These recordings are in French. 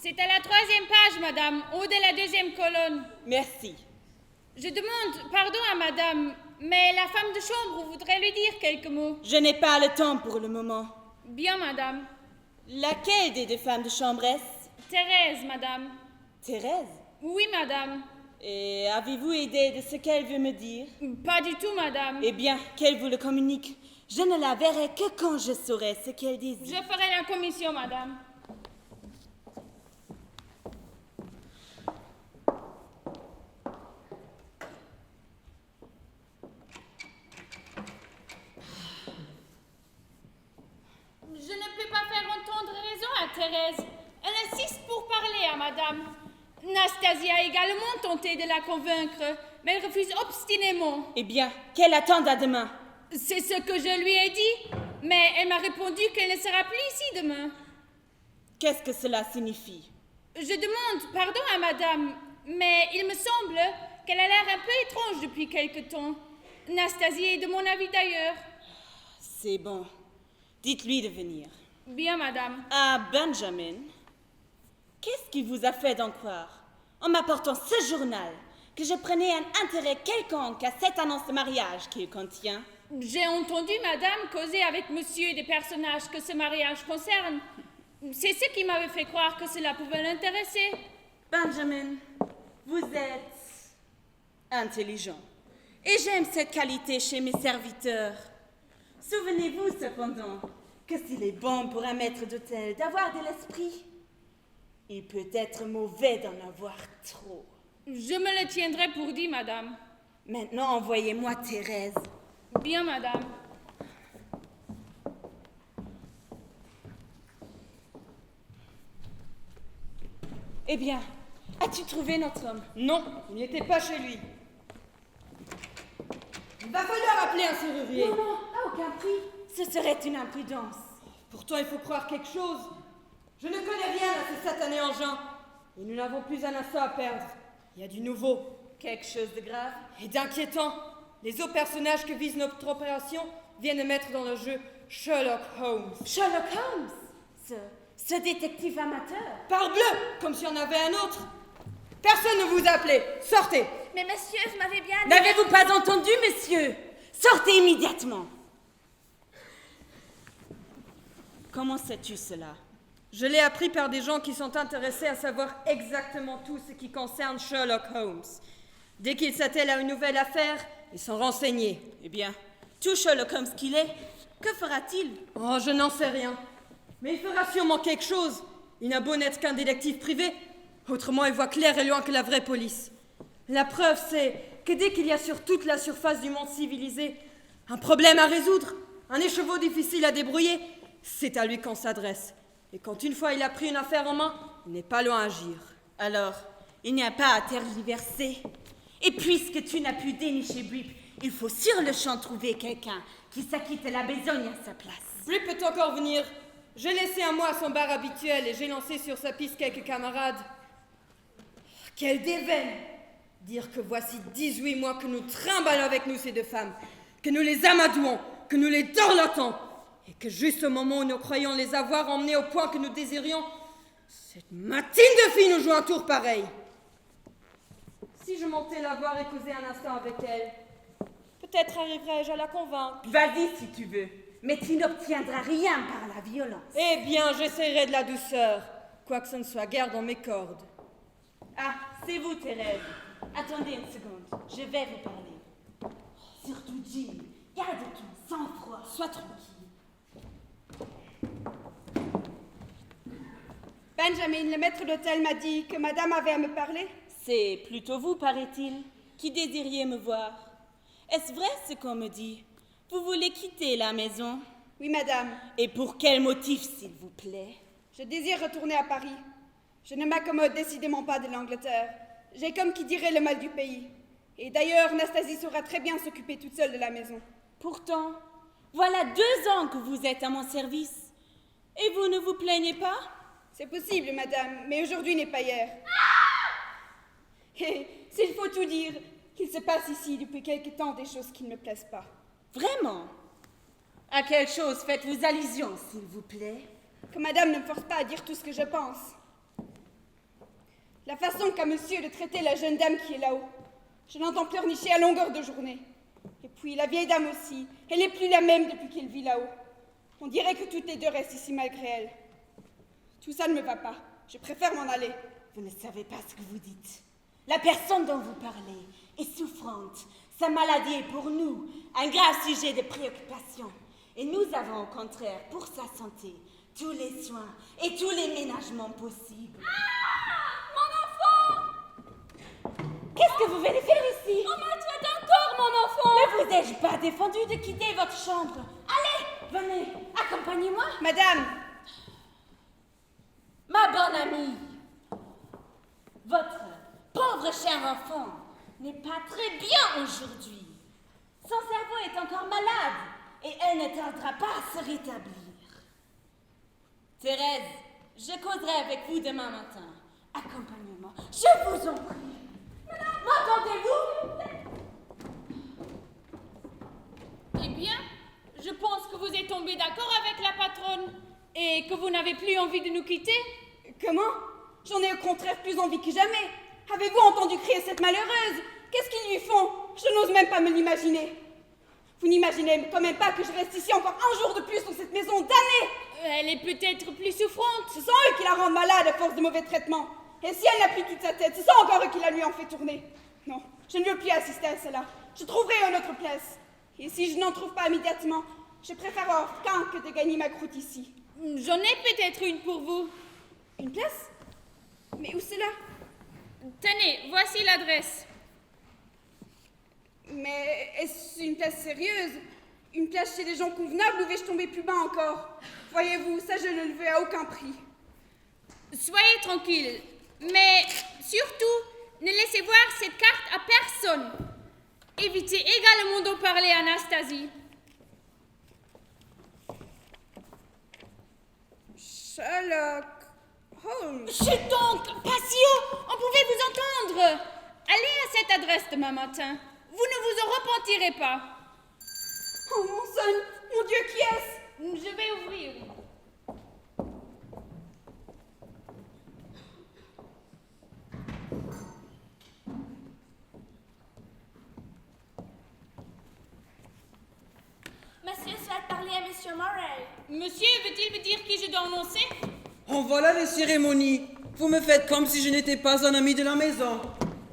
C'est à la 3e page, madame, haut de la 2e colonne. Merci. Je demande pardon à madame, mais la femme de chambre voudrait lui dire quelques mots. Je n'ai pas le temps pour le moment. Bien, madame. Laquelle des deux femmes de chambre est-ce? Thérèse, madame. Thérèse? Oui, madame. Et avez-vous idée de ce qu'elle veut me dire? Pas du tout, madame. Eh bien, qu'elle vous le communique. Je ne la verrai que quand je saurai ce qu'elle désire. Je ferai la commission, madame. Je ne peux pas faire entendre raison à Thérèse. Elle insiste pour parler à madame. Nastasia a également tenté de la convaincre, mais elle refuse obstinément. Eh bien, qu'elle attende à demain. C'est ce que je lui ai dit, mais elle m'a répondu qu'elle ne sera plus ici demain. Qu'est-ce que cela signifie? Je demande pardon à madame, mais il me semble qu'elle a l'air un peu étrange depuis quelque temps. Nastasia est de mon avis d'ailleurs. C'est bon. Dites-lui de venir. Bien, madame. Ah, Benjamin, qu'est-ce qui vous a fait d'en croire, en m'apportant ce journal, que je prenais un intérêt quelconque à cette annonce de mariage qu'il contient? J'ai entendu madame causer avec monsieur des personnages que ce mariage concerne. C'est ce qui m'avait fait croire que cela pouvait l'intéresser. Benjamin, vous êtes intelligent. Et j'aime cette qualité chez mes serviteurs. Souvenez-vous cependant que s'il est bon pour un maître d'hôtel d'avoir de l'esprit, il peut être mauvais d'en avoir trop. Je me le tiendrai pour dit, madame. Maintenant, envoyez-moi Thérèse. Bien, madame. Eh bien, as-tu trouvé notre homme? Non, il n'était pas chez lui. Il va falloir appeler un serrurier. Non, non, à aucun prix. Ce serait une imprudence. Pourtant, il faut croire quelque chose. Je ne connais rien à ce satané engin. Et nous n'avons plus un instant à perdre. Il y a du nouveau. Quelque chose de grave? Et d'inquiétant. Les autres personnages que vise notre opération viennent de mettre dans le jeu Sherlock Holmes. Sherlock Holmes? Ce détective amateur? Parbleu, comme s'il y en avait un autre. Personne ne vous a appelé. Sortez. Mais monsieur, vous m'avez bien dit... N'avez-vous pas entendu, monsieur? Sortez immédiatement. Comment sais-tu cela? Je l'ai appris par des gens qui sont intéressés à savoir exactement tout ce qui concerne Sherlock Holmes. Dès qu'ils s'attellent à une nouvelle affaire, ils sont renseignés. Eh bien, tout Sherlock Holmes qu'il est, que fera-t-il? Oh, je n'en sais rien. Mais il fera sûrement quelque chose. Il n'a beau n'être qu'un détective privé. Autrement, il voit clair et loin que la vraie police. La preuve, c'est que dès qu'il y a sur toute la surface du monde civilisé un problème à résoudre, un écheveau difficile à débrouiller, c'est à lui qu'on s'adresse. Et quand une fois il a pris une affaire en main, il n'est pas loin à agir. Alors, il n'y a pas à tergiverser. Et puisque tu n'as pu dénicher Brip, il faut sur le champ trouver quelqu'un qui s'acquitte la besogne à sa place. Brip peut encore venir. J'ai laissé un mois à son bar habituel et j'ai lancé sur sa piste quelques camarades. Quelle déveine! Dire que voici 18 mois que nous trimballons avec nous ces deux femmes, que nous les amadouons, que nous les dorlotons, et que juste au moment où nous croyons les avoir emmenés au point que nous désirions, cette matine de fille nous joue un tour pareil. Si je montais la voir et causais un instant avec elle, peut-être arriverais-je à la convaincre. Vas-y si tu veux, mais tu n'obtiendras rien par la violence. Eh bien, j'essaierai de la douceur, quoique ce ne soit guère dans mes cordes. Ah, c'est vous, Thérèse. Attendez une seconde, je vais vous parler. Surtout, Jim, garde ton sang-froid. Sois tranquille. Benjamin, le maître d'hôtel m'a dit que madame avait à me parler. C'est plutôt vous, paraît-il, qui désiriez me voir. Est-ce vrai ce qu'on me dit? Vous voulez quitter la maison? Oui, madame. Et pour quel motif, s'il vous plaît? Je désire retourner à Paris. Je ne m'accommode décidément pas de l'Angleterre. J'ai comme qui dirait le mal du pays. Et d'ailleurs, Nastasie saura très bien s'occuper toute seule de la maison. Pourtant, voilà 2 ans que vous êtes à mon service. Et vous ne vous plaignez pas? C'est possible, madame, mais aujourd'hui n'est pas hier. Et s'il faut tout dire, qu'il se passe ici depuis quelque temps des choses qui ne me plaisent pas. Vraiment? À quelle chose faites-vous allusion, s'il vous plaît? Que madame ne me force pas à dire tout ce que je pense. La façon qu'a monsieur de traiter la jeune dame qui est là-haut. Je l'entends pleurnicher à longueur de journée. Et puis la vieille dame aussi. Elle n'est plus la même depuis qu'elle vit là-haut. On dirait que toutes les deux restent ici malgré elle. Tout ça ne me va pas. Je préfère m'en aller. Vous ne savez pas ce que vous dites. La personne dont vous parlez est souffrante. Sa maladie est pour nous un grave sujet de préoccupation. Et nous avons au contraire, pour sa santé, tous les soins et tous les ménagements possibles. Qu'est-ce que vous venez faire ici? On maltraite encore mon enfant! Ne vous ai-je pas défendu de quitter votre chambre? Allez, venez, accompagnez-moi. Madame, Ma bonne amie, votre pauvre cher enfant n'est pas très bien aujourd'hui. Son cerveau est encore malade et elle ne tardera pas à se rétablir. Thérèse, je causerai avec vous demain matin. Accompagnez-moi, je vous en prie. M'entendez-vous? Eh bien, je pense que vous êtes tombé d'accord avec la patronne et que vous n'avez plus envie de nous quitter. comment? J'en ai au contraire plus envie que jamais. Avez-vous entendu crier cette malheureuse? Qu'est-ce qu'ils lui font? Je n'ose même pas me l'imaginer. Vous n'imaginez quand même pas que je reste ici encore un jour de plus dans cette maison d'années? Elle est peut-être plus souffrante. Ce sont eux qui la rendent malade à force de mauvais traitements. Et si elle n'a plus toute sa tête, ce sont encore eux qui la lui ont fait tourner. Non, je ne veux plus assister à cela. Je trouverai une autre place. Et si je n'en trouve pas immédiatement, je préfère avoir qu'un que de gagner ma croûte ici. J'en ai peut-être une pour vous. Une place? Mais où cela? Tenez, voici l'adresse. Mais est-ce une place sérieuse? Une place chez des gens convenables ou vais-je tomber plus bas encore? Voyez-vous, ça je ne le veux à aucun prix. Soyez tranquille, mais surtout, ne laissez voir cette carte à personne. Évitez également d'en parler à Anastasie. Sherlock Holmes. Chut donc, Passio, on pouvait vous entendre. Allez à cette adresse demain matin. Vous ne vous en repentirez pas. Oh mon son, mon Dieu, qui est-ce? Je vais ouvrir. Monsieur souhaite parler à Monsieur Murray. Monsieur, veut-il me dire qui je dois annoncer? En voilà les cérémonies. Vous me faites comme si je n'étais pas un ami de la maison.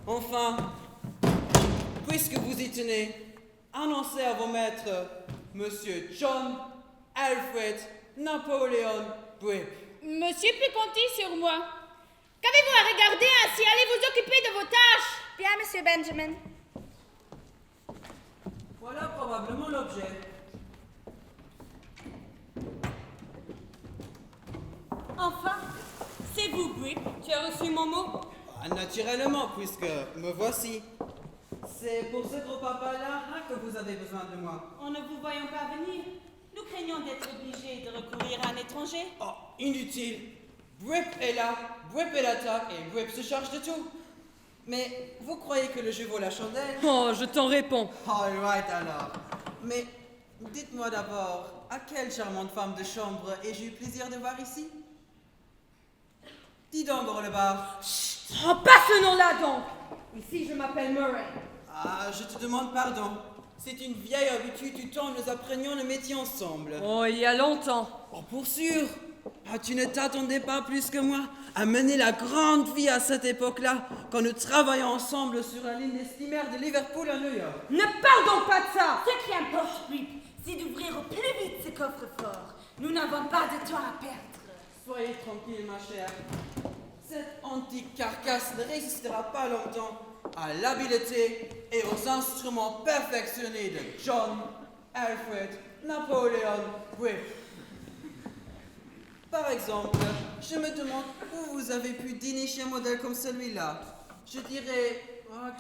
Enfin, puisque vous y tenez, annoncez à vos maîtres Monsieur John Alfred Napoléon Brip. Monsieur peut compter sur moi. Qu'avez-vous à regarder ainsi? Allez vous occuper de vos tâches. Bien, Monsieur Benjamin. Voilà probablement l'objet. Enfin, c'est vous, Brip. Tu as reçu mon mot? Ah, naturellement, puisque me voici. C'est pour ce gros papa-là que vous avez besoin de moi. En ne vous voyant pas venir, nous craignons d'être obligés de recourir à un étranger. Oh, inutile. Brip est là, Brip est l'attaque et Brip se charge de tout. Mais vous croyez que le jeu vaut la chandelle? Oh, je t'en réponds. All right alors. Mais dites-moi d'abord, à quelle charmante femme de chambre ai-je eu plaisir de voir ici? Dis donc, Gorlebar. Oh, pas ce nom-là donc. Ici, je m'appelle Murray. Ah, je te demande pardon. C'est une vieille habitude du temps où nous apprenions le métier ensemble. Oh, il y a longtemps. Oh, pour sûr. Ah, tu ne t'attendais pas plus que moi à mener la grande vie à cette époque-là, quand nous travaillions ensemble sur la ligne des steamers de Liverpool à New York. Ne parle donc pas de ça. Ce qui importe, Brip, c'est d'ouvrir au plus vite ce coffre-fort. Nous n'avons pas de temps à perdre. Soyez tranquille, ma chère. Cette antique carcasse ne résistera pas longtemps à l'habileté et aux instruments perfectionnés de John Alfred Napoléon Brip. Par exemple, je me demande où vous avez pu dénicher un modèle comme celui-là. Je dirais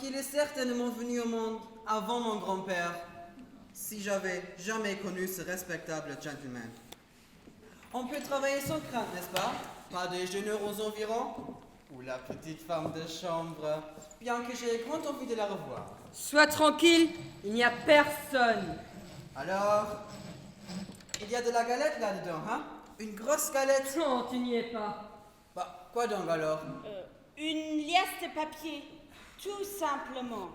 qu'il est certainement venu au monde avant mon grand-père, si j'avais jamais connu ce respectable gentleman. On peut travailler sans crainte, n'est-ce pas? Pas des juniors aux environs? Ou la petite femme de chambre, bien que j'ai grande envie de la revoir. Sois tranquille, il n'y a personne. Alors, il y a de la galette là-dedans, hein? Une grosse galette? Non, tu n'y es pas. Bah, quoi donc alors? Une liasse de papier, tout simplement.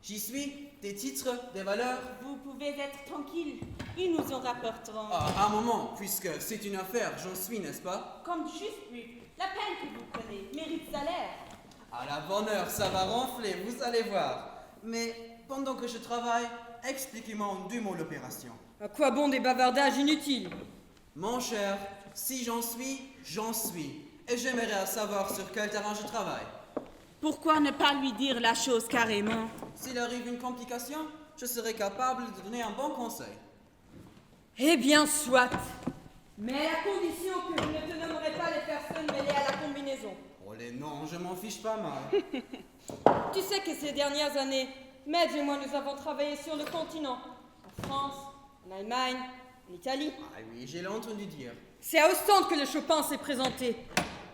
J'y suis. Des titres, des valeurs. Vous pouvez être tranquille, ils nous en rapporteront. Ah, un moment, puisque c'est une affaire, j'en suis, n'est-ce pas? Comme juste plus, la peine que vous prenez mérite salaire. À la bonne heure, ça va ronfler, vous allez voir. Mais pendant que je travaille, expliquez-moi en 2 mots l'opération. À quoi bon des bavardages inutiles? Mon cher, si j'en suis, j'en suis. Et j'aimerais savoir sur quel terrain je travaille. Pourquoi ne pas lui dire la chose carrément? S'il arrive une complication, je serai capable de donner un bon conseil. Eh bien, soit. Mais à la condition que vous ne te nommerez pas les personnes mêlées à la combinaison. Oh les noms, je m'en fiche pas mal. Tu sais que ces dernières années, Madge et moi, nous avons travaillé sur le continent. En France, en Allemagne, en Italie. Ah oui, j'ai entendu dire. C'est à Ostende que le Chopin s'est présenté.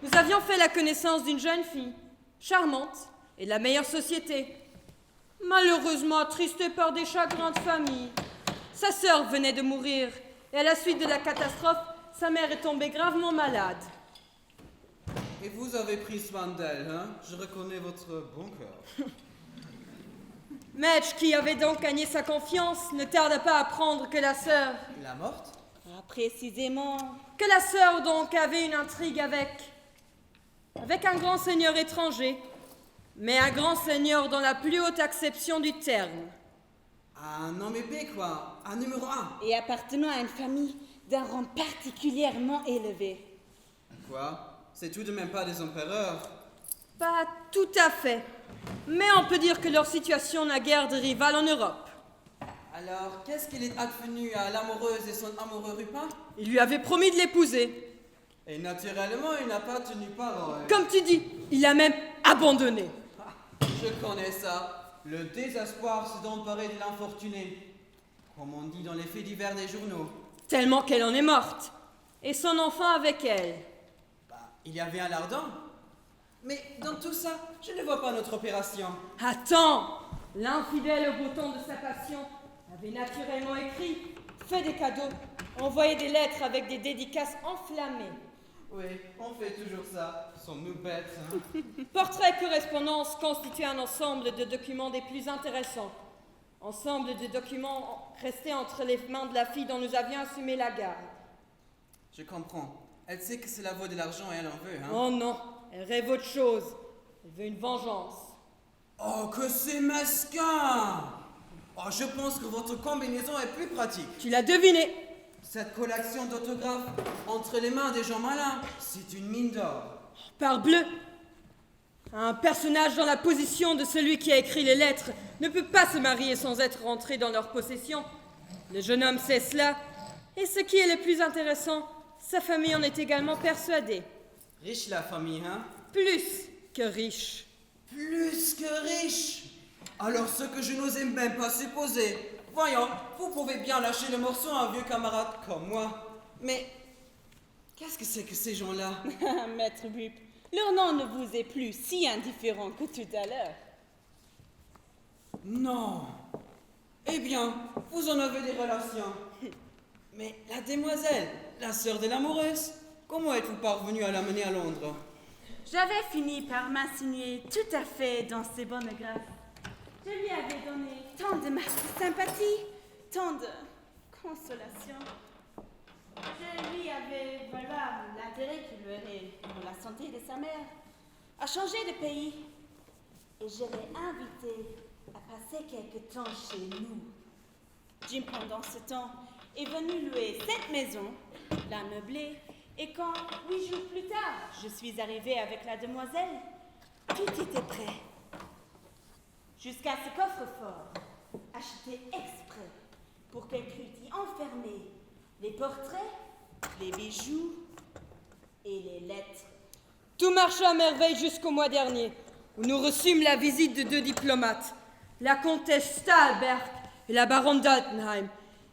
Nous avions fait la connaissance d'une jeune fille, charmante et de la meilleure société. Malheureusement attristée par des chagrins de famille. Sa sœur venait de mourir et à la suite de la catastrophe, sa mère est tombée gravement malade. Et vous avez pris soin d'elle, hein? Je reconnais votre bon cœur. Madge, qui avait donc gagné sa confiance, ne tarda pas à apprendre que la sœur... La morte? Ah, précisément. Que la sœur, donc, avait une intrigue avec un grand seigneur étranger, mais un grand seigneur dans la plus haute acception du terme. Un homme épais, quoi. Un numéro 1. Et appartenant à une famille d'un rang particulièrement élevé. Quoi? C'est tout de même pas des empereurs. Pas tout à fait, mais on peut dire que leur situation n'a guère de rival en Europe. Alors, qu'est-ce qu'il est advenu à l'amoureuse et son amoureux Rupin? Il lui avait promis de l'épouser. Et naturellement, il n'a pas tenu parole. Comme tu dis, il l'a même abandonné. Je connais ça. Le désespoir s'est emparé de l'infortuné. Comme on dit dans les faits divers des journaux. Tellement qu'elle en est morte. Et son enfant avec elle. Il y avait un lardin. Mais dans tout ça, je ne vois pas notre opération. Attends! L'infidèle au beau temps de sa passion avait naturellement écrit, fait des cadeaux, envoyé des lettres avec des dédicaces enflammées. Oui, on fait toujours ça. Sommes-nous bêtes, hein? Portrait et correspondance constituent un ensemble de documents des plus intéressants. Ensemble de documents restés entre les mains de la fille dont nous avions assumé la garde. Je comprends. Elle sait que cela vaut de l'argent et elle en veut, hein? Oh non, elle rêve autre chose. Elle veut une vengeance. Oh, que c'est mesquin! Oh, je pense que votre combinaison est plus pratique. Tu l'as deviné. Cette collection d'autographes entre les mains des gens malins, c'est une mine d'or. Parbleu! Un personnage dans la position de celui qui a écrit les lettres ne peut pas se marier sans être rentré dans leur possession. Le jeune homme sait cela, et ce qui est le plus intéressant, sa famille en est également persuadée. Riche la famille, hein? Plus que riche. Plus que riche! Alors ce que je n'osais même pas supposer. Voyons, vous pouvez bien lâcher le morceau à un vieux camarade comme moi. Mais qu'est-ce que c'est que ces gens-là? Maître Bup, leur nom ne vous est plus si indifférent que tout à l'heure. Non. Eh bien, vous en avez des relations. Mais la demoiselle, la sœur de l'amoureuse, comment êtes-vous parvenu à l'amener à Londres? J'avais fini par m'insinuer tout à fait dans ses bonnes grâces. Je lui avais donné tant de marques de sympathie, tant de consolation. Je lui avais voilà l'intérêt qu'il aurait pour la santé de sa mère, à changer de pays. Et je l'ai invité à passer quelque temps chez nous. Jim, pendant ce temps, est venu louer cette maison, la meubler, et quand, 8 jours plus tard, je suis arrivée avec la demoiselle, tout était prêt. Jusqu'à ce coffre-fort, acheté exprès pour qu'elle crût y enfermer les portraits, les bijoux et les lettres. Tout marcha à merveille jusqu'au mois dernier, où nous reçûmes la visite de 2 diplomates, la comtesse Stahlberg et la baronne d'Altenheim,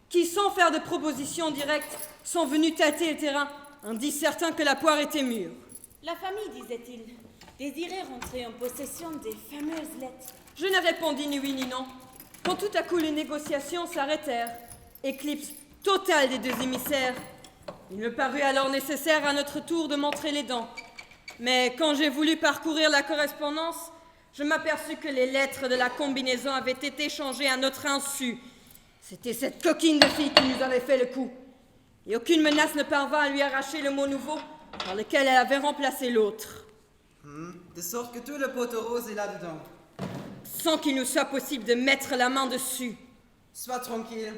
qui, sans faire de propositions directes, sont venus tâter le terrain, indice certain que la poire était mûre. La famille, disait-il, désirait rentrer en possession des fameuses lettres. Je ne répondis ni oui ni non, quand tout à coup les négociations s'arrêtèrent, éclipse totale des 2 émissaires. Il me parut alors nécessaire à notre tour de montrer les dents. Mais quand j'ai voulu parcourir la correspondance, je m'aperçus que les lettres de la combinaison avaient été changées à notre insu. C'était cette coquine de fille qui nous avait fait le coup. Et aucune menace ne parvint à lui arracher le mot nouveau par lequel elle avait remplacé l'autre. De sorte que tout le poteau rose est là-dedans. Sans qu'il nous soit possible de mettre la main dessus. Sois tranquille.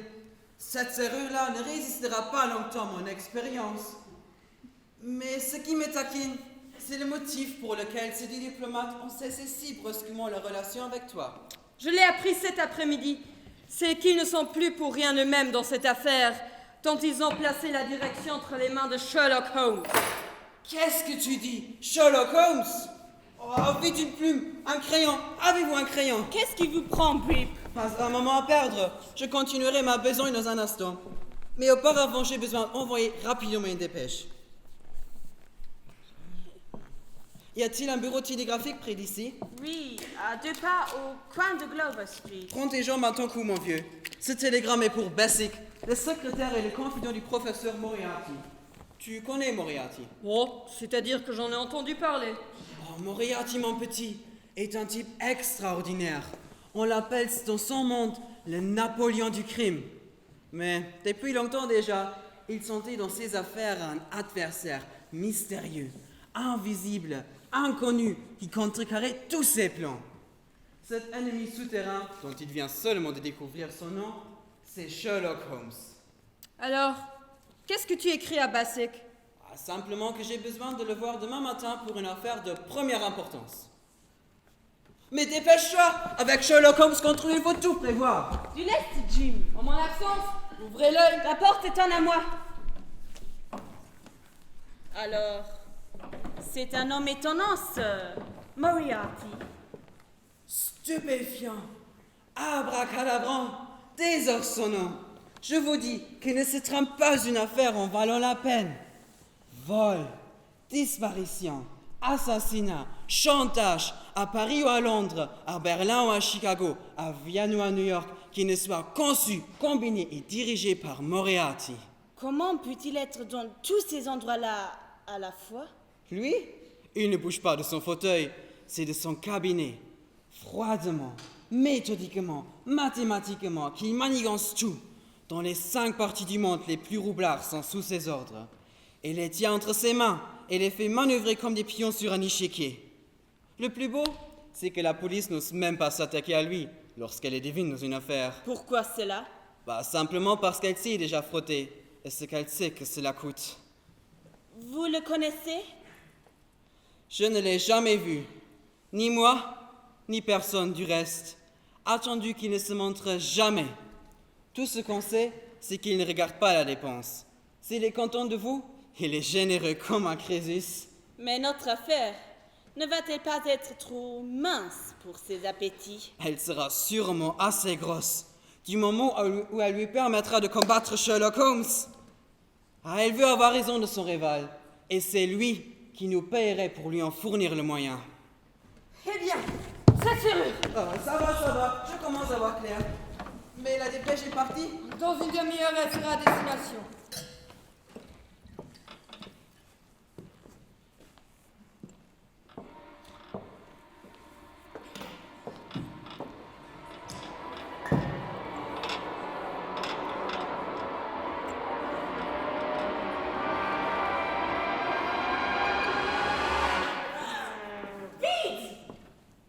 Cette serrure-là ne résistera pas longtemps à mon expérience. Mais ce qui me taquine, c'est le motif pour lequel ces deux diplomates ont cessé si brusquement leur relation avec toi. Je l'ai appris cet après-midi. C'est qu'ils ne sont plus pour rien eux-mêmes dans cette affaire, tant ils ont placé la direction entre les mains de Sherlock Holmes. Qu'est-ce que tu dis? Sherlock Holmes? Oh, vite une plume, un crayon. Avez-vous un crayon? Qu'est-ce qui vous prend, Brip? Pas un moment à perdre. Je continuerai ma besogne dans un instant. Mais auparavant, j'ai besoin d'envoyer rapidement une dépêche. Y a-t-il un bureau télégraphique près d'ici? Oui, à 2 pas au coin de Glover Street. Prends tes jambes à ton cou, mon vieux. Ce télégramme est pour Basic, le secrétaire et le confident du professeur Moriarty. Tu connais Moriarty? Oh, c'est-à-dire que j'en ai entendu parler. Oh, Moriarty, mon petit, est un type extraordinaire. On l'appelle dans son monde le Napoléon du crime. Mais depuis longtemps déjà, il sentait dans ses affaires un adversaire mystérieux, invisible, inconnu, qui contrecarrait tous ses plans. Cet ennemi souterrain, dont il vient seulement de découvrir son nom, c'est Sherlock Holmes. Alors, qu'est-ce que tu écris à Basic? Simplement que j'ai besoin de le voir demain matin pour une affaire de première importance. Mais dépêche-toi! Avec Sherlock Holmes contre lui, il faut tout prévoir. Du lest, Jim. En mon absence, ouvrez l'œil. La porte est en à moi. Alors, c'est un homme étonnant, ce Moriarty. Stupéfiant, abracadabrant, désarçonnant. Je vous dis qu'il ne se trame pas une affaire en valant la peine. Vol, disparition, assassinat, chantage, à Paris ou à Londres, à Berlin ou à Chicago, à Vienne ou à New York, qui ne soit conçu, combiné et dirigé par Moriarty. Comment peut-il être dans tous ces endroits-là à la fois? Lui, il ne bouge pas de son fauteuil, c'est de son cabinet. Froidement, méthodiquement, mathématiquement, qu'il manigance tout. Dans les 5 parties du monde, les plus roublards sont sous ses ordres. Il les tient entre ses mains et les fait manœuvrer comme des pions sur un échiquier. Le plus beau, c'est que la police n'ose même pas s'attaquer à lui lorsqu'elle est devine dans une affaire. Pourquoi cela? Simplement parce qu'elle s'y est déjà frottée et ce qu'elle sait que cela coûte. Vous le connaissez? Je ne l'ai jamais vu, ni moi, ni personne du reste, attendu qu'il ne se montre jamais. Tout ce qu'on sait, c'est qu'il ne regarde pas la dépense. S'il est content de vous, il est généreux comme un Crésus. Mais notre affaire ne va-t-elle pas être trop mince pour ses appétits? Elle sera sûrement assez grosse, du moment où elle lui permettra de combattre Sherlock Holmes. Elle veut avoir raison de son rival, et c'est lui qui nous paierait pour lui en fournir le moyen. Eh bien, cette serrure. Ça va, je commence à voir clair. Mais la dépêche est partie? Dans une demi-heure, elle sera à destination.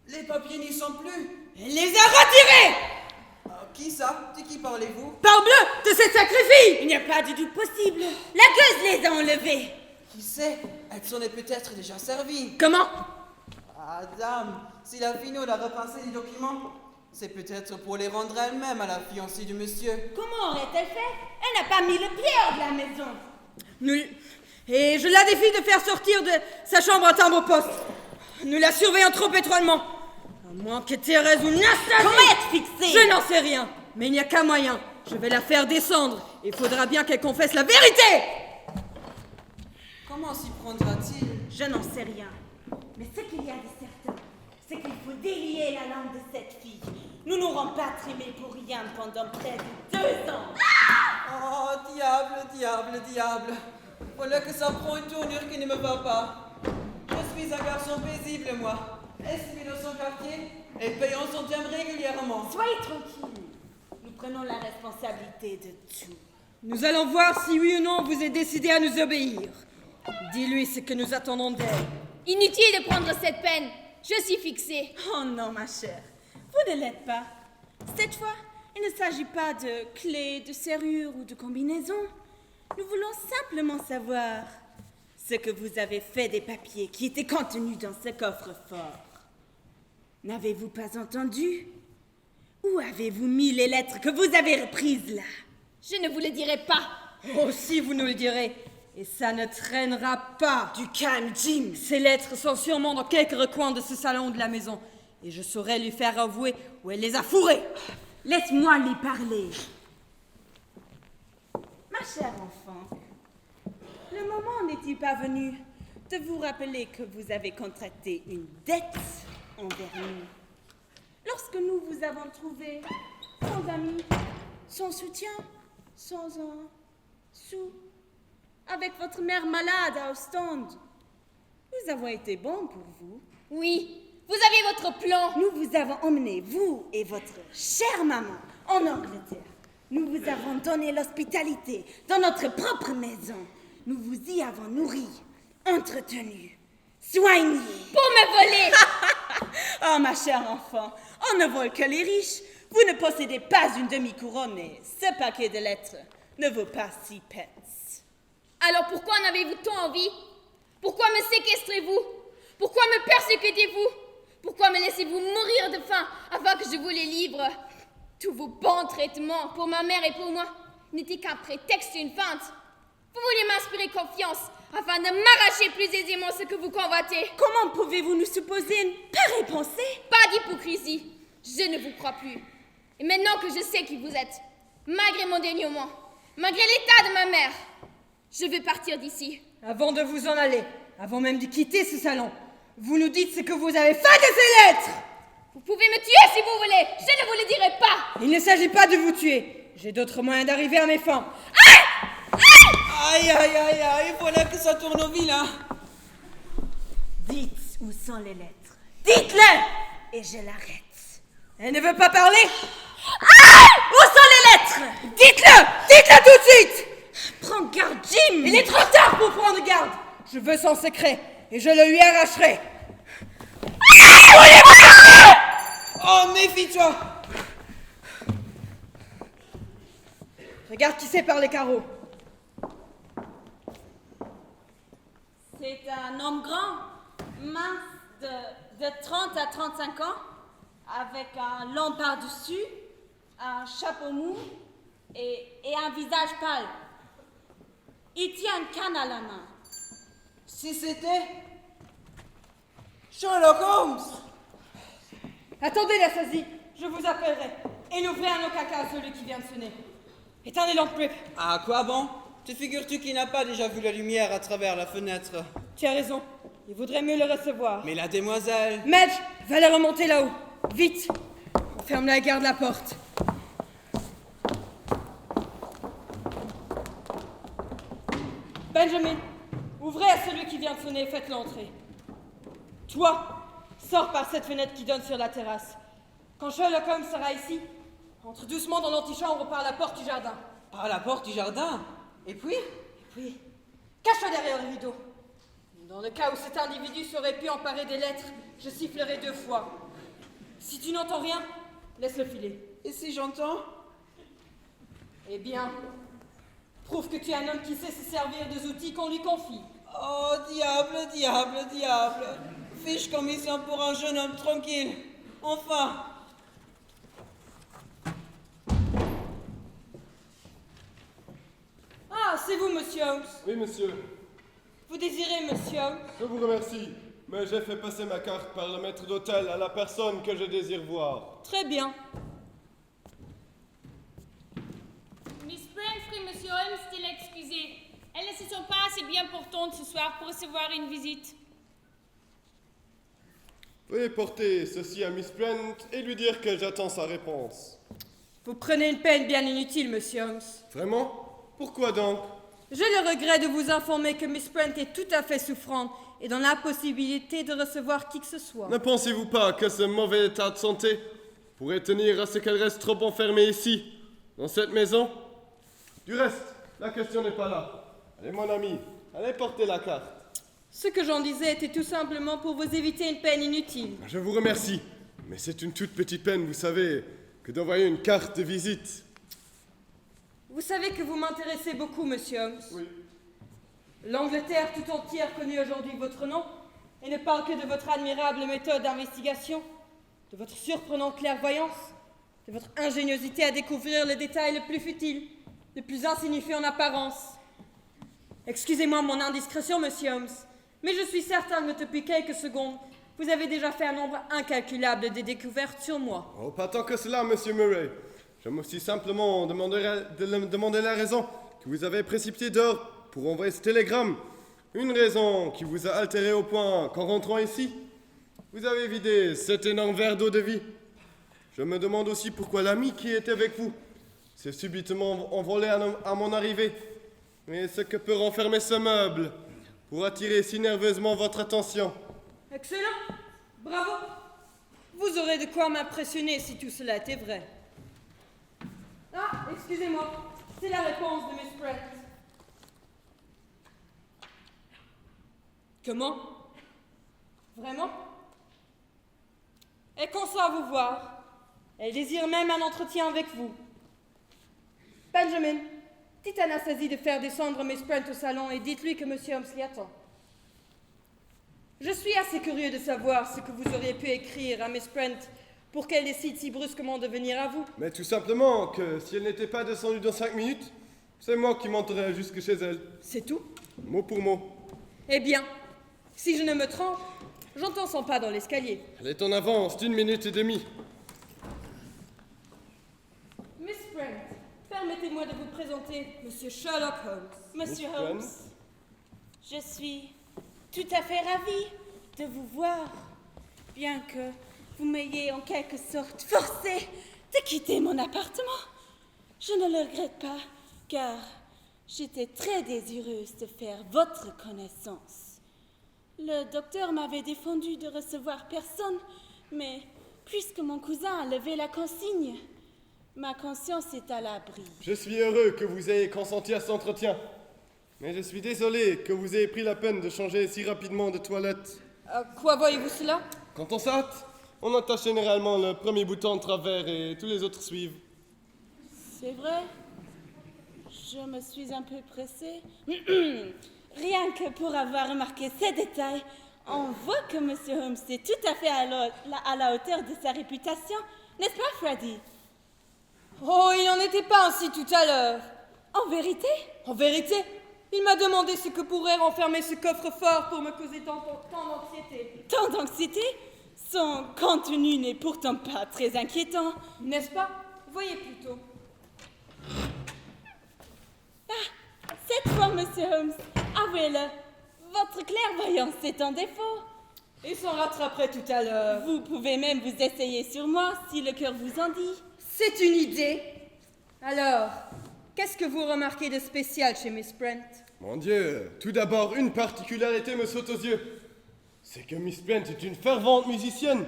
Les papiers n'y sont plus. Elle les a retirés. Qui ça? De qui parlez-vous? Parbleu, de cette sacrifie. Il n'y a pas du tout possible. La gueuse les a enlevés. Qui sait? Elles s'en est peut-être déjà servies. Comment? Dame, si la finot a repassé les documents, c'est peut-être pour les rendre elle-même à la fiancée du monsieur. Comment aurait-elle fait? Elle n'a pas mis le pied hors de la maison. Et je la défie de faire sortir de sa chambre un timbre-poste. Nous la surveillons trop étroitement. À moins que Thérèse ou Nastasie... Comment être fixée? Je n'en sais rien. Mais il n'y a qu'un moyen. Je vais la faire descendre. Il faudra bien qu'elle confesse la vérité. Comment s'y prendra-t-il? Je n'en sais rien. Mais ce qu'il y a de certain, c'est qu'il faut délier la langue de cette fille. Nous n'aurons pas trimé pour rien pendant près de 2 ans. Oh, diable. Voilà que ça prend une tournure qui ne me va pas. Je suis un garçon paisible, moi. Estimé dans son quartier et payant son thème régulièrement. Soyez tranquille. Nous prenons la responsabilité de tout. Nous allons voir si oui ou non vous êtes décidé à nous obéir. Dis-lui ce que nous attendons d'elle. Inutile de prendre cette peine. Je suis fixée. Oh non, ma chère. Vous ne l'êtes pas. Cette fois, il ne s'agit pas de clés, de serrures ou de combinaisons. Nous voulons simplement savoir ce que vous avez fait des papiers qui étaient contenus dans ce coffre-fort. N'avez-vous pas entendu? Où avez-vous mis les lettres que vous avez reprises là? Je ne vous le dirai pas. Oh, si vous nous le direz. Et ça ne traînera pas. Du calme, Jim. Ces lettres sont sûrement dans quelques recoins de ce salon de la maison. Et je saurai lui faire avouer où elle les a fourrées. Laisse-moi lui parler. Ma chère enfant, le moment n'est-il pas venu de vous rappeler que vous avez contracté une dette envers nous? Lorsque nous vous avons trouvé sans amis, sans soutien, sans un sou, avec votre mère malade à Ostende, nous avons été bons pour vous. Oui, vous avez votre plan. Nous vous avons emmené, vous et votre chère maman, en Angleterre. Nous vous avons donné l'hospitalité dans notre propre maison. Nous vous y avons nourri, entretenu, soigné. Pour me voler. Oh, ma chère enfant, on ne vole que les riches. Vous ne possédez pas une demi-couronne et ce paquet de lettres ne vaut pas 6 pence. Alors pourquoi en avez-vous tant envie? Pourquoi me séquestrez-vous? Pourquoi me persécutez-vous? Pourquoi me laissez-vous mourir de faim afin que je vous les livre? Tous vos bons traitements pour ma mère et pour moi n'étaient qu'un prétexte, une feinte. Vous vouliez m'inspirer confiance afin de m'arracher plus aisément ce que vous convoitez. Comment pouvez-vous nous supposer une pareille pensée? Pas d'hypocrisie. Je ne vous crois plus. Et maintenant que je sais qui vous êtes, malgré mon dénuement, malgré l'état de ma mère, je veux partir d'ici. Avant de vous en aller, avant même de quitter ce salon, vous nous dites ce que vous avez fait de ces lettres. Vous pouvez me tuer si vous voulez, je ne vous le dirai pas. Il ne s'agit pas de vous tuer. J'ai d'autres moyens d'arriver à mes fins. Aïe, aïe, aïe, aïe, voilà que ça tourne au vilain. Dites où sont les lettres. Dites-le et je l'arrête. Elle ne veut pas parler. Où sont les lettres? Dites-le. Dites-le tout de suite. Prends garde, Jim. Il est trop tard pour prendre garde. Je veux son secret et je le lui arracherai. Oh, méfie-toi. Regarde qui c'est par les carreaux. C'est un homme grand, mince, de 30 à 35 ans, avec un long par-dessus, un chapeau mou et un visage pâle. Il tient une canne à la main. Si c'était Sherlock Holmes. Attendez, la saisie, je vous appellerai. Et n'ouvrez en aucun cas celui qui vient de sonner. Éteignez l'ampoule. Ah, quoi bon? Te figures-tu qu'il n'a pas déjà vu la lumière à travers la fenêtre? Tu as raison, il vaudrait mieux le recevoir. Mais la demoiselle... Madge, va la remonter là-haut. Vite. On ferme la garde la porte. Benjamin, ouvrez à celui qui vient de sonner et faites-le entrer. Toi, sors par cette fenêtre qui donne sur la terrasse. Quand Sherlock Holmes sera ici, entre doucement dans l'antichambre par la porte du jardin. Par la porte du jardin. Et puis? Puis, cache-toi derrière le rideau. Dans le cas où cet individu serait pu emparer des lettres, je sifflerai 2 fois. Si tu n'entends rien, laisse-le filer. Et si j'entends? Eh bien, prouve que tu es un homme qui sait se servir des outils qu'on lui confie. Oh, diable, diable, diable. Fiche commission pour un jeune homme tranquille. Enfin. Ah, c'est vous, monsieur Holmes. Oui, monsieur. Vous désirez, monsieur Holmes? Je vous remercie, mais j'ai fait passer ma carte par le maître d'hôtel à la personne que je désire voir. Très bien. Miss Branfrey, monsieur Holmes, s'il excusez. Elles ne se sont pas assez bien portantes ce soir pour recevoir une visite. Veuillez porter ceci à Miss Brent et lui dire que j'attends sa réponse. Vous prenez une peine bien inutile, monsieur Holmes. Vraiment? Pourquoi donc? J'ai le regret de vous informer que Miss Brent est tout à fait souffrante et dans l'impossibilité de recevoir qui que ce soit. Ne pensez-vous pas que ce mauvais état de santé pourrait tenir à ce qu'elle reste trop enfermée ici, dans cette maison? Du reste, la question n'est pas là. Allez, mon ami, allez porter la carte. Ce que j'en disais était tout simplement pour vous éviter une peine inutile. Je vous remercie, mais c'est une toute petite peine, vous savez, que d'envoyer une carte de visite. Vous savez que vous m'intéressez beaucoup, monsieur Holmes. Oui. L'Angleterre tout entière connaît aujourd'hui votre nom et ne parle que de votre admirable méthode d'investigation, de votre surprenante clairvoyance, de votre ingéniosité à découvrir le détail le plus futile, le plus insignifiant en apparence. Excusez-moi mon indiscrétion, monsieur Holmes, mais je suis certain que depuis quelques secondes, vous avez déjà fait un nombre incalculable de découvertes sur moi. Oh, pas tant que cela, monsieur Murray. Je me suis simplement demandé la raison que vous avez précipité dehors pour envoyer ce télégramme. Une raison qui vous a altéré au point qu'en rentrant ici, vous avez vidé cet énorme verre d'eau de vie. Je me demande aussi pourquoi l'ami qui était avec vous s'est subitement envolé à mon arrivée. Mais ce que peut renfermer ce meuble pour attirer si nerveusement votre attention. Excellent. Bravo. Vous aurez de quoi m'impressionner si tout cela était vrai. Ah, excusez-moi. C'est la réponse de Miss Brent. Comment? Vraiment? Elle conçoit vous voir. Elle désire même un entretien avec vous. Benjamin, dites à Anastasie de faire descendre Miss Brent au salon et dites-lui que monsieur Holmes l'y attend. Je suis assez curieux de savoir ce que vous auriez pu écrire à Miss Brent pour qu'elle décide si brusquement de venir à vous. Mais tout simplement que si elle n'était pas descendue dans 5 minutes, c'est moi qui monterais jusque chez elle. C'est tout? Mot pour mot. Eh bien, si je ne me trompe, j'entends son pas dans l'escalier. Elle est en avance d'1 minute et demie. Miss Brent, permettez-moi de vous présenter Monsieur Sherlock Holmes. Monsieur Miss Holmes, Brent. je suis tout à fait ravie de vous voir, bien que vous m'ayez en quelque sorte forcé de quitter mon appartement. Je ne le regrette pas, car j'étais très désireuse de faire votre connaissance. Le docteur m'avait défendu de recevoir personne, mais puisque mon cousin a levé la consigne, ma conscience est à l'abri. Je suis heureux que vous ayez consenti à cet entretien. Mais je suis désolé que vous ayez pris la peine de changer si rapidement de toilette. À quoi voyez-vous cela? Quand on s'hâte, on attache généralement le premier bouton de travers et tous les autres suivent. C'est vrai? Je me suis un peu pressée. Rien que pour avoir remarqué ces détails, on voit que M. Holmes est tout à fait à la hauteur de sa réputation. N'est-ce pas, Freddy? Oh, il n'en était pas ainsi tout à l'heure. En vérité? En vérité, il m'a demandé ce que pourrait renfermer ce coffre-fort pour me causer tant d'anxiété. Tant d'anxiété? Son contenu n'est pourtant pas très inquiétant. N'est-ce pas? Voyez plutôt. Ah, cette fois, M. Holmes, avouez-le, votre clairvoyance est en défaut. Il s'en rattraperait tout à l'heure. Vous pouvez même vous essayer sur moi si le cœur vous en dit. C'est une idée. Alors, qu'est-ce que vous remarquez de spécial chez Miss Brent? Mon Dieu, tout d'abord, une particularité me saute aux yeux. C'est que Miss Brent est une fervente musicienne.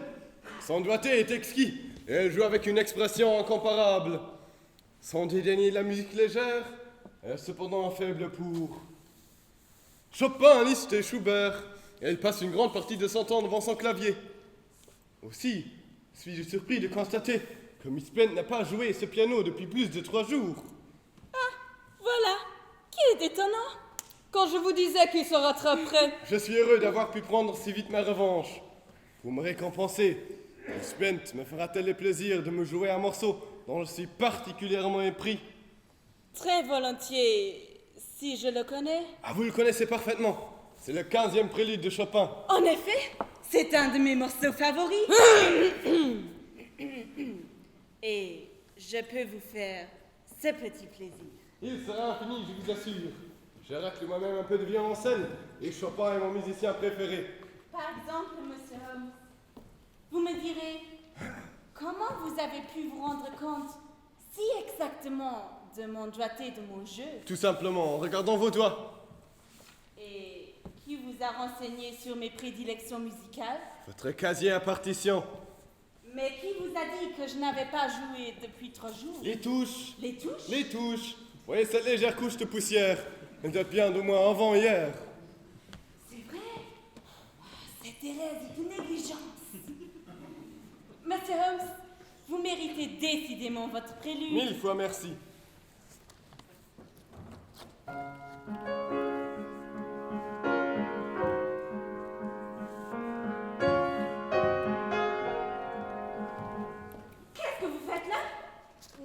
Son doigté est exquis et elle joue avec une expression incomparable. Sans dédaigner la musique légère, elle est cependant faible pour Chopin, Liszt et Schubert. Et elle passe une grande partie de son temps devant son clavier. Aussi, suis-je surpris de constater que Miss Brent n'a pas joué ce piano depuis plus de 3 jours. Voilà, qui est étonnant. Quand je vous disais qu'il se rattraperait. Je suis heureux d'avoir pu prendre si vite ma revanche. Vous me récompensez. Miss Brent me fera-t-elle le plaisir de me jouer un morceau dont je suis particulièrement épris? Très volontiers, si je le connais. Ah, vous le connaissez parfaitement. C'est le 15e prélude de Chopin. En effet, c'est un de mes morceaux favoris. Et je peux vous faire ce petit plaisir. Il sera infini, je vous assure. Je racle moi-même un peu de violoncelle et Chopin est mon musicien préféré. Par exemple, Monsieur Holmes, vous me direz, comment vous avez pu vous rendre compte si exactement de mon doigté de mon jeu? Tout simplement, en regardant vos doigts. Et qui vous vous a renseigné sur mes prédilections musicales? Votre casier à partition. Mais qui vous a dit que je n'avais pas joué depuis 3 jours? Les touches. Les touches? Les touches. Voyez cette légère couche de poussière. Elle date bien de moins avant hier. C'est vrai? Cette Thérèse est une négligence. Monsieur Holmes, vous méritez décidément votre prélude. 1000 fois merci. Qu'est-ce que vous faites là?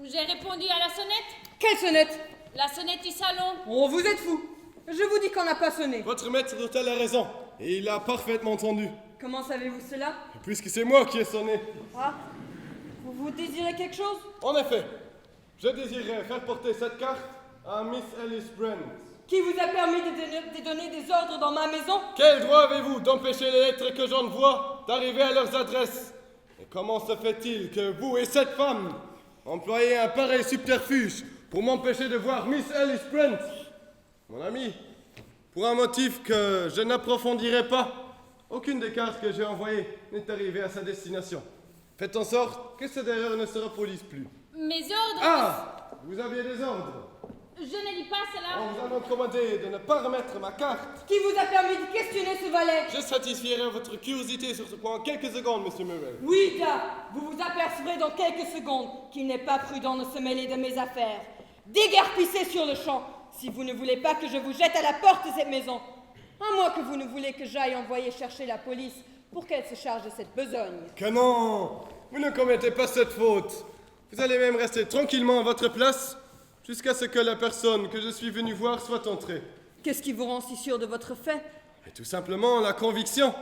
J'ai répondu à la sonnette. Quelle sonnette? La sonnette du salon. Oh, vous êtes fous. Je vous dis qu'on n'a pas sonné. Votre maître d'hôtel a raison. Et il a parfaitement entendu. Comment savez-vous cela? Puisque c'est moi qui ai sonné. Ah, vous désirez quelque chose? En effet, je désirais faire porter cette carte à Miss Alice Brent. Qui vous a permis de donner des ordres dans ma maison? Quel droit avez-vous d'empêcher les lettres que j'envoie d'arriver à leurs adresses? Et comment se fait-il que vous et cette femme employez un pareil subterfuge pour m'empêcher de voir Miss Alice Brent? Mon ami, pour un motif que je n'approfondirai pas, aucune des cartes que j'ai envoyées n'est arrivée à sa destination. Faites en sorte que cette erreur ne se reproduise plus. Mes ordres. Ah! Vous aviez des ordres. Je ne dis pas cela. On vous a commandé de ne pas remettre ma carte. Qui vous a permis de questionner ce valet? Je satisfierai votre curiosité sur ce point en quelques secondes, Monsieur Murray. Oui, gars, vous vous apercevrez dans quelques secondes qu'il n'est pas prudent de se mêler de mes affaires. Déguerpissez sur le champ, si vous ne voulez pas que je vous jette à la porte de cette maison. À moins que vous ne voulez que j'aille envoyer chercher la police pour qu'elle se charge de cette besogne. Que non! Vous ne commettez pas cette faute. Vous allez même rester tranquillement à votre place jusqu'à ce que la personne que je suis venu voir soit entrée. Qu'est-ce qui vous rend si sûr de votre fait? Et tout simplement la conviction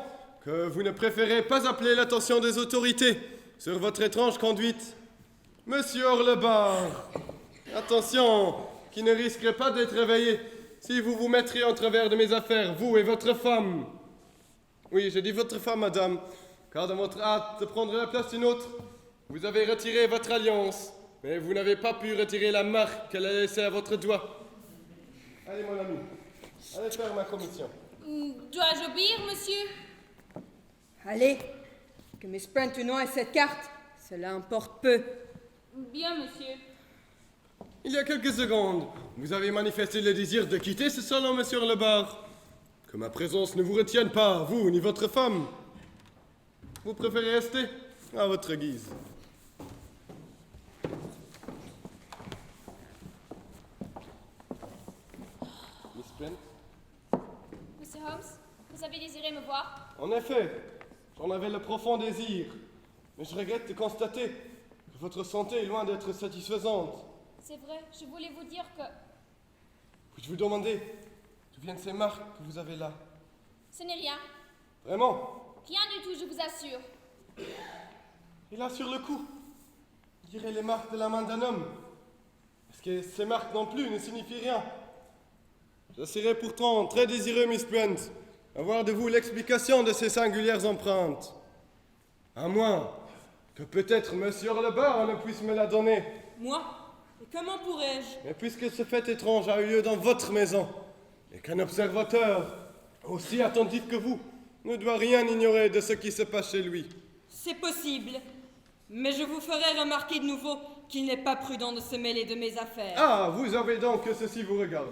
que vous ne préférez pas appeler l'attention des autorités sur votre étrange conduite. Monsieur Orlebar, attention, qui ne risquerait pas d'être réveillé si vous vous mettriez en travers de mes affaires, vous et votre femme. Oui, j'ai dit votre femme, madame, car dans votre hâte de prendre la place d'une autre, vous avez retiré votre alliance, mais vous n'avez pas pu retirer la marque qu'elle a laissée à votre doigt. Allez, mon ami, allez faire ma commission. Dois-je obéir, monsieur? Allez, que Miss Brent ou non ait cette carte, cela importe peu. Bien, monsieur. Il y a quelques secondes, vous avez manifesté le désir de quitter ce salon, monsieur Orlebar. Que ma présence ne vous retienne pas, vous ni votre femme. Vous préférez rester à votre guise. Miss Brent? Monsieur Holmes, vous avez désiré me voir? En effet, j'en avais le profond désir. Mais je regrette de constater que votre santé est loin d'être satisfaisante. C'est vrai, je voulais vous dire que Puis-je vous demander d'où viennent ces marques que vous avez là? ce n'est rien. Vraiment? Rien du tout, je vous assure. Et là, sur le coup, je dirais les marques de la main d'un homme. Parce que ces marques non plus ne signifient rien. Je serais pourtant très désireux, Miss Brent, d'avoir de vous l'explication de ces singulières empreintes. À moins que peut-être Monsieur Orlebar ne puisse me la donner. Moi? Et comment pourrais-je? Mais puisque ce fait étrange a eu lieu dans votre maison, et qu'un observateur, aussi attentif que vous, ne doit rien ignorer de ce qui se passe chez lui. C'est possible, mais je vous ferai remarquer de nouveau qu'il n'est pas prudent de se mêler de mes affaires. Ah, vous avez donc que ceci vous regarde.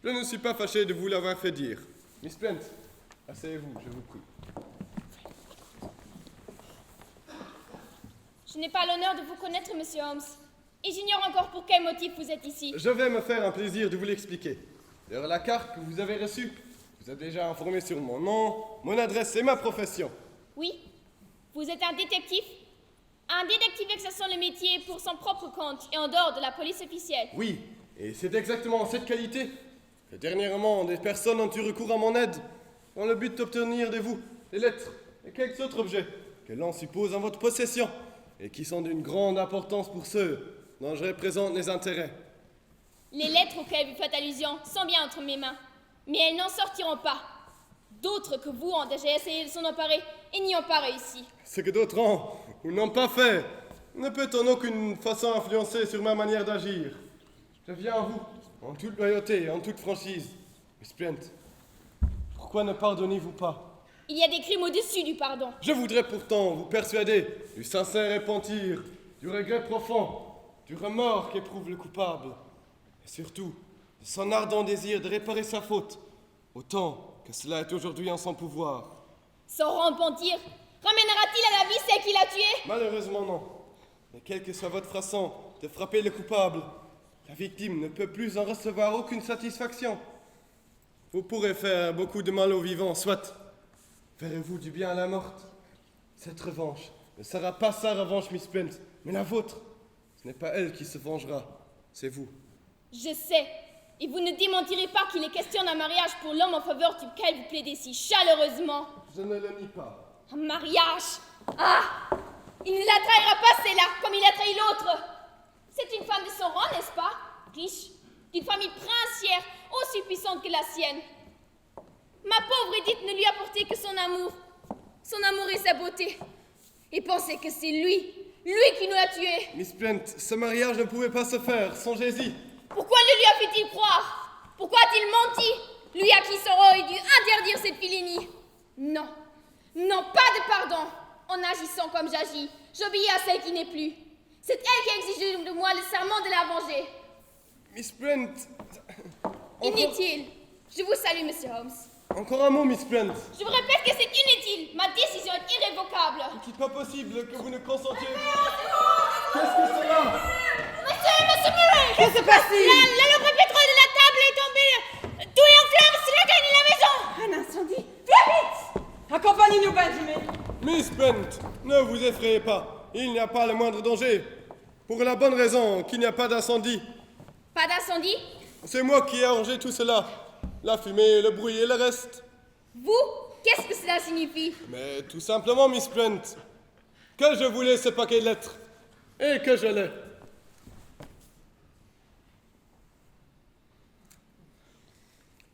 Je ne suis pas fâché de vous l'avoir fait dire. Miss Brent, asseyez-vous, je vous prie. Je n'ai pas l'honneur de vous connaître, monsieur Holmes. Et j'ignore encore pour quel motif vous êtes ici. Je vais me faire un plaisir de vous l'expliquer. D'ailleurs, la carte que vous avez reçue vous a déjà informé sur mon nom, mon adresse et ma profession. Oui, vous êtes un détective. Un détective exerçant le métier pour son propre compte et en dehors de la police officielle. Oui, et c'est exactement en cette qualité que dernièrement des personnes ont eu recours à mon aide dans le but d'obtenir de vous des lettres et quelques autres objets que l'on suppose en votre possession et qui sont d'une grande importance pour ceux dont je représente les intérêts. Les lettres auxquelles vous faites allusion sont bien entre mes mains, mais elles n'en sortiront pas. D'autres que vous ont déjà essayé de s'en emparer et n'y ont pas réussi. Ce que d'autres ont ou n'ont pas fait ne peut en aucune façon influencer sur ma manière d'agir. Je viens à vous, en toute loyauté et en toute franchise. Miss Brent, Pourquoi ne pardonnez-vous pas? Il y a des crimes au-dessus du pardon. Je voudrais pourtant vous persuader du sincère repentir, du regret profond, du remords qu'éprouve le coupable, et surtout de son ardent désir de réparer sa faute, autant que cela est aujourd'hui en son pouvoir. Son repentir ramènera-t-il à la vie celle qui l'a tué? Malheureusement non. Mais quelle que soit votre façon de frapper le coupable, la victime ne peut plus en recevoir aucune satisfaction. Vous pourrez faire beaucoup de mal aux vivants, soit. Ferez-vous du bien à la morte? Cette revanche ne sera pas sa revanche, Miss Brent, mais la vôtre. Ce n'est pas elle qui se vengera, c'est vous. Je sais. Et vous ne démentirez pas qu'il est question d'un mariage pour l'homme en faveur duquel vous plaidez si chaleureusement. Je ne le nie pas. Un mariage? Ah! Il ne la trahira pas, celle-là, comme il a trahi l'autre. C'est une femme de son rang, n'est-ce pas? Riche, d'une famille princière, aussi puissante que la sienne. Ma pauvre Edith ne lui apportait que son amour et sa beauté. Et pensait que c'est lui qui nous a tués. Miss Brent, ce mariage ne pouvait pas se faire, songez-y. Pourquoi le lui a fait-il croire? Pourquoi a-t-il menti? Lui à qui Sora aurait dû interdire cette filénie. Non, non, pas de pardon. En agissant comme j'agis, j'obéis à celle qui n'est plus. C'est elle qui a exigé de moi le serment de la venger. Miss Brent... Inutile. Je vous salue, Monsieur Holmes. Encore un mot, Miss Brent. Je vous répète que c'est inutile. Ma décision est irrévocable. Il n'est pas possible que vous ne consentiez... Qu'est-ce que c'est là? Monsieur Murray! Qu'est-ce qui se passe? Le pétrole de la table est tombé. Tout est en flammes, cela gagne la maison. Un incendie! Viens vite! Accompagnez-nous, Benjamin. Miss Brent, ne vous effrayez pas. Il n'y a pas le moindre danger. Pour la bonne raison qu'il n'y a pas d'incendie. Pas d'incendie? C'est moi qui ai arrangé tout cela. La fumée, le bruit et le reste. Vous? Qu'est-ce que cela signifie? Mais tout simplement, Miss Brent, que je voulais ce paquet de lettres. Et que je l'ai.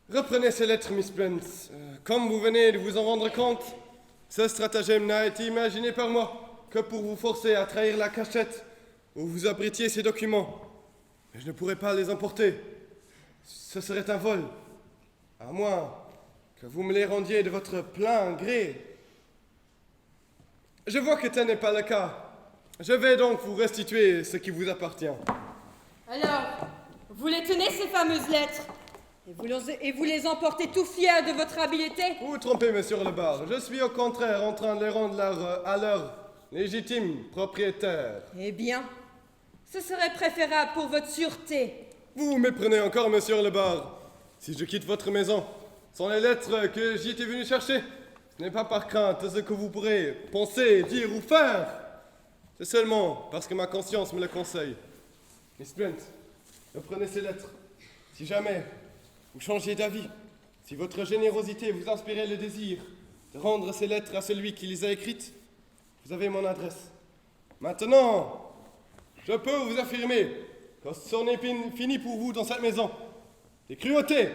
Reprenez ces lettres, Miss Brent. Comme vous venez de vous en rendre compte, ce stratagème n'a été imaginé par moi que pour vous forcer à trahir la cachette où vous abritiez ces documents. Mais je ne pourrais pas les emporter. Ce serait un vol. À moins que vous me les rendiez de votre plein gré. Je vois que tel n'est pas le cas. Je vais donc vous restituer ce qui vous appartient. Alors, vous les tenez, ces fameuses lettres, et vous les emportez tout fiers de votre habileté? Vous vous trompez, monsieur le bar. Je suis au contraire en train de les rendre à leur légitime propriétaire. Eh bien, ce serait préférable pour votre sûreté. Vous me méprenez encore, monsieur le bar. Si je quitte votre maison, sans les lettres que j'y étais venu chercher, ce n'est pas par crainte de ce que vous pourrez penser, dire ou faire. C'est seulement parce que ma conscience me le conseille. Miss Brent, reprenez ces lettres. Si jamais vous changez d'avis, si votre générosité vous inspirait le désir de rendre ces lettres à celui qui les a écrites, vous avez mon adresse. Maintenant, je peux vous affirmer que c'en est fini pour vous dans cette maison. Les cruautés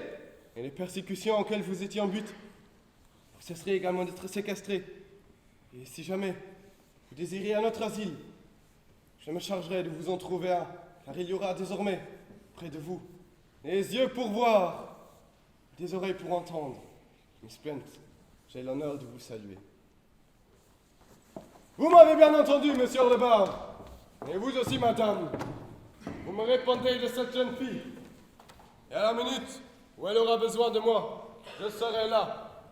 et les persécutions auxquelles vous étiez en but, vous cesserez également d'être séquestrés. Et si jamais vous désirez un autre asile, je me chargerai de vous en trouver un, car il y aura désormais, près de vous, les yeux pour voir, des oreilles pour entendre. Miss Brent, j'ai l'honneur de vous saluer. Vous m'avez bien entendu, monsieur le bar, et vous aussi, madame. Vous me répondez de cette jeune fille. Et à la minute où elle aura besoin de moi, je serai là.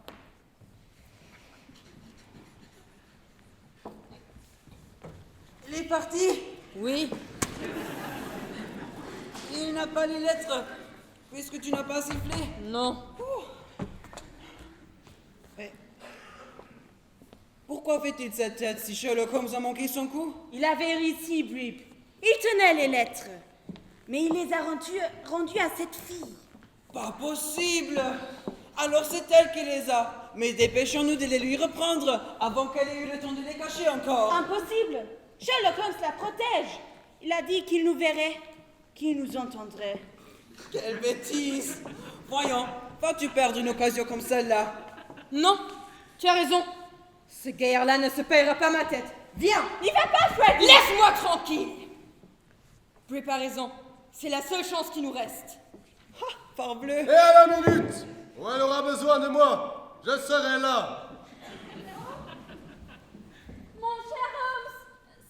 Il est parti. Oui, Il n'a pas les lettres. Puisque tu n'as pas sifflé. non. Mais pourquoi fait-il cette tête si Sherlock Holmes a manqué son coup? Il avait réussi, Brip. Il tenait les lettres. Mais il les a rendues à cette fille. Pas possible. Alors c'est elle qui les a. Mais dépêchons-nous de les lui reprendre avant qu'elle ait eu le temps de les cacher encore. Impossible. Sherlock Holmes la protège. Il a dit qu'il nous verrait, qu'il nous entendrait. Quelle bêtise. Voyons, vas-tu perdre une occasion comme celle-là? Non, tu as raison. Ce gaillard-là ne se payera pas ma tête. Viens, N'y va pas, Freddy. laisse-moi tranquille. Brip a raison. C'est la seule chance qui nous reste. Parbleu. Et à la minute où elle aura besoin de moi, Je serai là. Mon cher Holmes,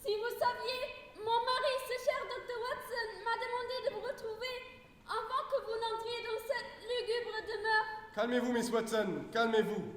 si vous saviez, mon mari, ce cher Dr. Watson, m'a demandé de vous retrouver avant que vous n'entriez dans cette lugubre demeure. Calmez-vous, Miss Watson, calmez-vous.